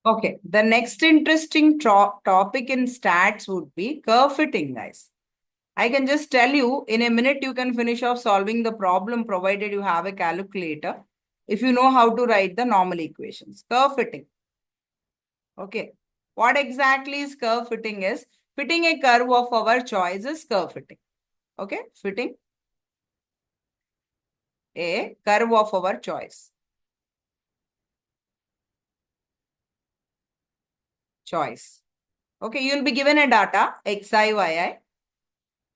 Okay, the next interesting topic in stats would be curve fitting, guys. I can just tell you in a minute you can finish off solving the problem provided you have a calculator if you know how to write the normal equations. Curve fitting. Okay. What exactly is curve fitting is fitting a curve of our choice is curve fitting. Okay. Fitting a curve of our choice. Choice. Okay. You will be given a data xi, yi.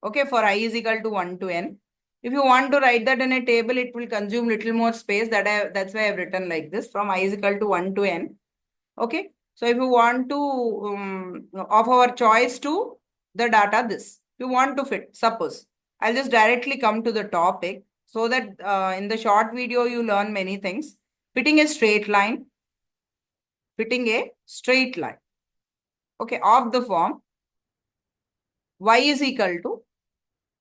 Okay. For I is equal to 1 to n. If you want to write that in a table, it will consume little more space. That's why I've written like this from I is equal to 1 to n. Okay. So if you want to of our choice to the data this, you want to fit, suppose I'll just directly come to the topic so that in the short video you learn many things. Fitting a straight line, fitting a straight line. Okay, of the form y is equal to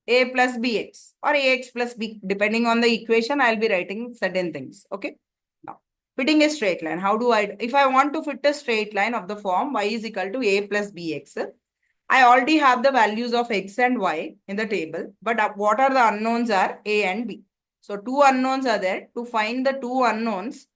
a plus bx or ax plus b, depending on the equation, I'll be writing certain things. Okay. Now, fitting a straight line. How do if I want to fit a straight line of the form y is equal to a plus bx, I already have the values of x and y in the table, but what are the unknowns are a and b. So two unknowns are there. To find the two unknowns,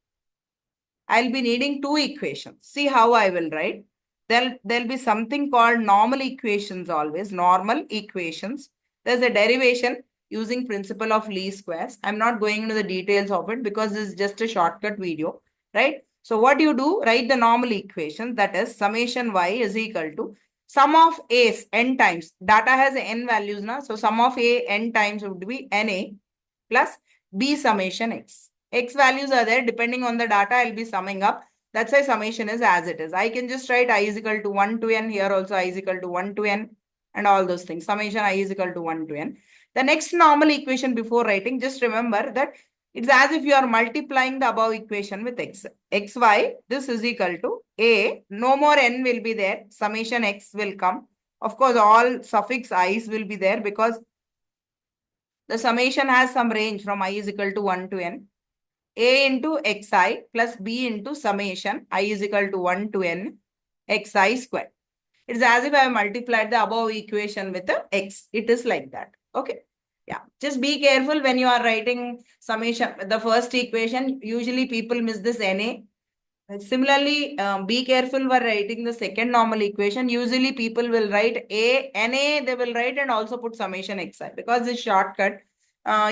I'll be needing two equations. See how I will write. There'll be something called normal equations always, normal equations. There's a derivation using principle of least squares. I'm not going into the details of it because this is just a shortcut video, right? So what you do, write the normal equation, that is summation y is equal to sum of a's n times. Data has n values now. So sum of a n times would be na plus b summation x. X values are there. Depending on the data, I'll be summing up. That's why summation is as it is. I can just write I is equal to 1 to n. Here also I is equal to 1 to n and all those things. Summation I is equal to 1 to n. The next normal equation before writing, just remember that it's as if you are multiplying the above equation with x. xy, this is equal to a. No more n will be there. Summation x will come. Of course, all suffix i's will be there because the summation has some range from I is equal to 1 to n. A into xi plus b into summation I is equal to 1 to n xi square. It's as if I have multiplied the above equation with the x. It is like that. Okay. Yeah. Just be careful when you are writing summation. The first equation, usually people miss this na. Similarly, be careful while writing the second normal equation. Usually people will write na, they will write and also put summation xi because it's shortcut.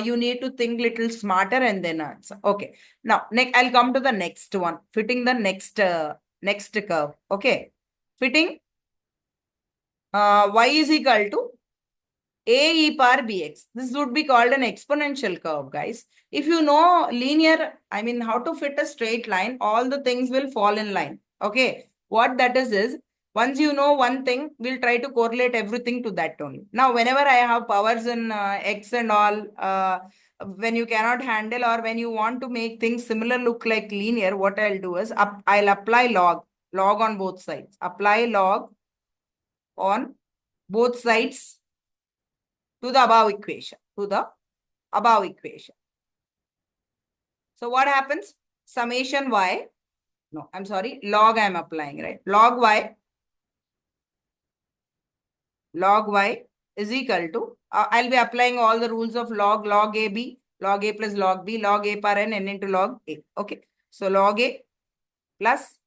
You need to think little smarter and then answer. Okay. Now, next I'll come to the next one. Fitting the next curve. Okay. Fitting y is equal to a e power bx. This would be called an exponential curve, guys. If you know linear, I mean how to fit a straight line, all the things will fall in line. Okay. What that is once you know one thing, we'll try to correlate everything to that only. Now, whenever I have powers in x and all, when you cannot handle or when you want to make things similar look like linear, what I'll do is I'll apply log on both sides. Apply log on both sides to the above equation, So what happens? Summation y, no, I'm sorry, log I'm applying, right? Log y is equal to, I'll be applying all the rules of log a b, log a plus log b, log a power n into log a. Okay. So log a plus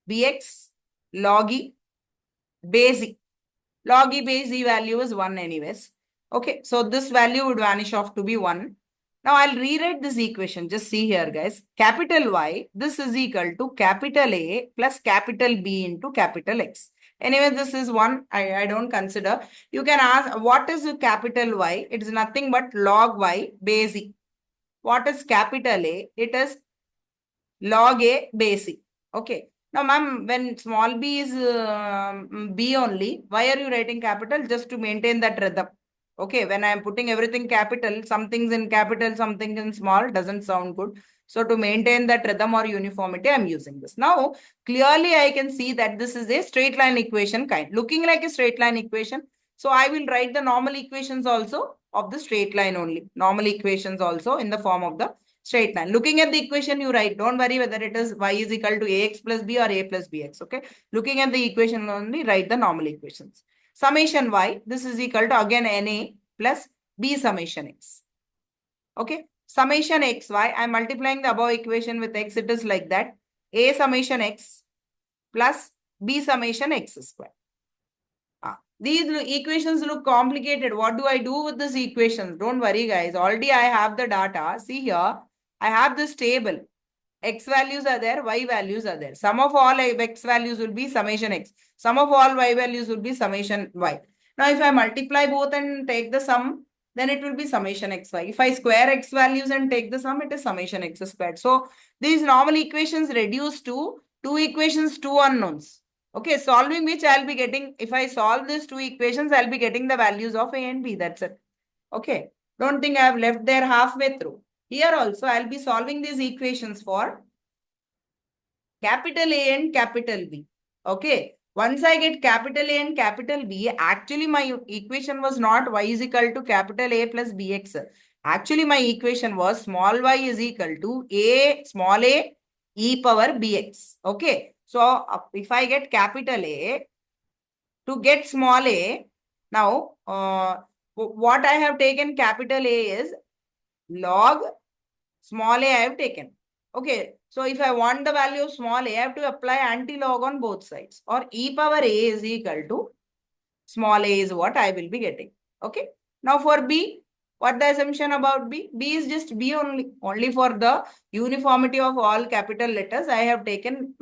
bx log e base e. Log e base e value is 1 anyways. Okay, so this value would vanish off to be 1. Now I'll rewrite this equation. Just see here, guys. Capital Y, this is equal to capital A plus capital B into capital X. Anyway, this is 1. I don't consider. You can ask, what is capital Y? It is nothing but log Y base E. What is capital A? It is log A base E. Okay. Now, ma'am, when small b is b only, why are you writing capital? Just to maintain that rhythm. Okay, when I am putting everything capital, some things in capital, something in small, doesn't sound good. So to maintain that rhythm or uniformity, I'm using this. Now, clearly I can see that this is a straight line equation kind, looking like a straight line equation. So I will write the normal equations also of the straight line only. Normal equations also in the form of the straight line. Looking at the equation, you write. Don't worry whether it is y is equal to ax plus b or a plus bx. Okay. Looking at the equation only, write the normal equations. Summation y, this is equal to again na plus b summation x. Okay. Summation xy, I am multiplying the above equation with x. It is like that. A summation x plus b summation x square. These equations look complicated. What do I do with these equations? Don't worry, guys. Already I have the data. See here, I have this table. X values are there, Y values are there. Sum of all X values will be summation X. Sum of all Y values will be summation Y. Now, if I multiply both and take the sum, then it will be summation XY. If I square X values and take the sum, it is summation X squared. So, these normal equations reduce to two equations, two unknowns. Okay, solving which I'll be getting, if I solve these two equations, I'll be getting the values of A and B. That's it. Okay. Don't think I have left there halfway through. Here also, I'll be solving these equations for capital A and capital B. Okay. Once I get capital A and capital B, actually my equation was not y is equal to capital A plus bx. Actually, my equation was small y is equal to a small a e power bx. Okay. So, if I get capital A, to get small a, now, what I have taken capital A is log small a I have taken. Okay. So, if I want the value of small a, I have to apply anti-log on both sides. Or e power a is equal to small a is what I will be getting. Okay. Now, for b, what the assumption about b? B is just b only. Only for the uniformity of all capital letters, I have taken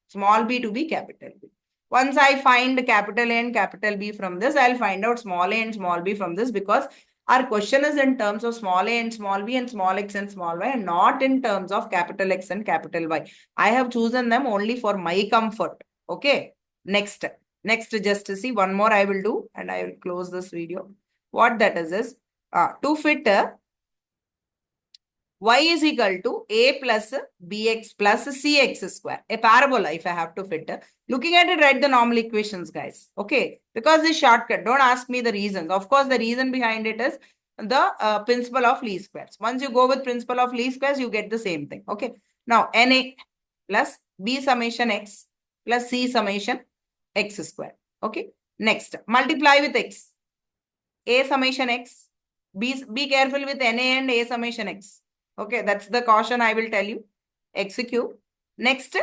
small b to be capital B. Once I find capital A and capital B from this, I'll find out small a and small b from this, because our question is in terms of small a and small b and small x and small y, and not in terms of capital X and capital Y. I have chosen them only for my comfort. Okay. Next, just to see one more I will do, and I will close this video. What that is to fit y is equal to a plus bx plus cx square. A parabola, if I have to fit. Looking at it, write the normal equations, guys. Okay. Because this shortcut, don't ask me the reasons. Of course, the reason behind it is the principle of least squares. Once you go with principle of least squares, you get the same thing. Okay. Now, na plus b summation x plus c summation x square. Okay. Next, multiply with x. A summation x. Be careful with na and a summation x. Okay, that's the caution I will tell you. Execute. Next,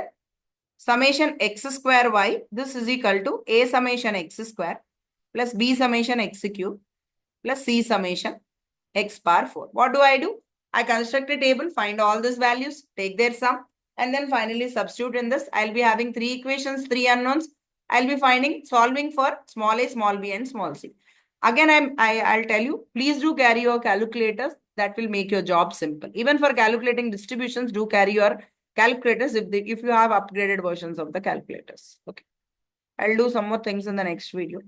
summation x square y. This is equal to a summation x square plus b summation x cube plus c summation x power 4. What do? I construct a table, find all these values, take their sum, and then finally substitute in this. I'll be having three equations, three unknowns. I'll be solving for small a, small b, and small c. Again, I'll tell you, please do carry your calculators. That will make your job simple. Even for calculating distributions, do carry your calculators if you have upgraded versions of the calculators. Okay. I'll do some more things in the next video.